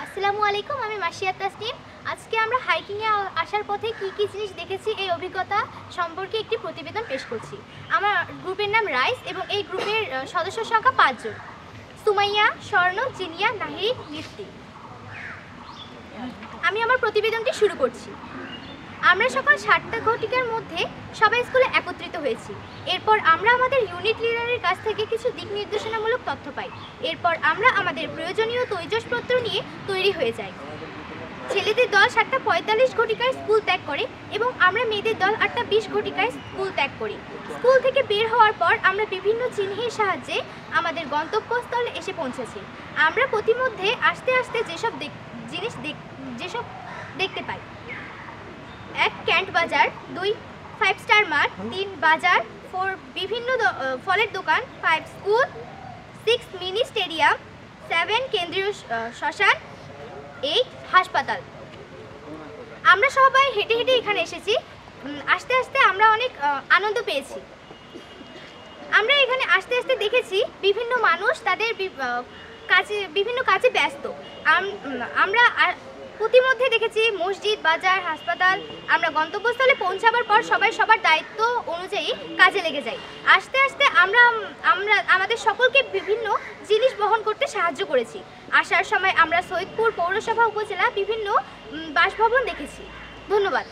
আসসালামু আলাইকুম, আমি মাসিয়া তাসনিম। আজকে আমরা হাইকিংয়ে আসার পথে কি কি জিনিস দেখেছি এই অভিজ্ঞতা সম্পর্কে একটি প্রতিবেদন পেশ করছি। আমার গ্রুপের নাম রাইস এবং এই গ্রুপের সদস্য সংখ্যা 5 জন: সুমাইয়া, স্বর্ণ, জিনিয়া, নাহিদ, নিফতি। আমি আমার প্রতিবেদনটি শুরু করছি। আমরা সকাল 7টা ঘটিকার মধ্যে সবাই স্কুলে একত্রিত হয়েছি। এরপর আমরা আমাদের ইউনিট লিডারের কাছ থেকে কিছু দিক নির্দেশনামূলক তথ্য পাই। এরপর আমরা আমাদের প্রয়োজনীয় তৈজসপত্র নিয়ে তৈরি হয়ে যাই। ছেলেদের দল 7:45 ঘটিকায় স্কুল ত্যাগ করে এবং আমরা মেয়েদের দল 8:20 ঘটিকায় স্কুল ত্যাগ করি। স্কুল থেকে বের হওয়ার পর আমরা বিভিন্ন চিহ্নের সাহায্যে আমাদের গন্তব্যস্থলে এসে পৌঁছেছি। আমরা প্রতিমধ্যে আস্তে আস্তে যেসব দেখতে পাই: 1 ক্যান্ট বাজার, 2 5 স্টার মার্ট, 3 বাজার, 4 বিভিন্ন ফলের দোকান, 5 স্কুল, 6 মিনি স্টেডিয়াম, 7 কেন্দ্রীয় শ্মশান, 8 হাসপাতাল। আমরা সবাই হেঁটে হেঁটে এখানে এসেছি। আস্তে আস্তে আমরা অনেক আনন্দ পেয়েছি। আমরা এখানে আস্তে আস্তে দেখেছি বিভিন্ন মানুষ তাদের বিভিন্ন কাজে ব্যস্ত। আমরা প্রতিমধ্যে দেখেছি মসজিদ, বাজার, হাসপাতাল। আমরা গন্তব্যস্থলে পৌঁছাবার পর সবাই সবার দায়িত্ব অনুযায়ী কাজে লেগে যাই। আস্তে আস্তে আমরা আমাদের সকলকে বিভিন্ন জিনিস বহন করতে সাহায্য করেছি। আসার সময় আমরা সৈয়দপুর পৌরসভা উপজেলা বিভিন্ন বাসভবন দেখেছি। ধন্যবাদ।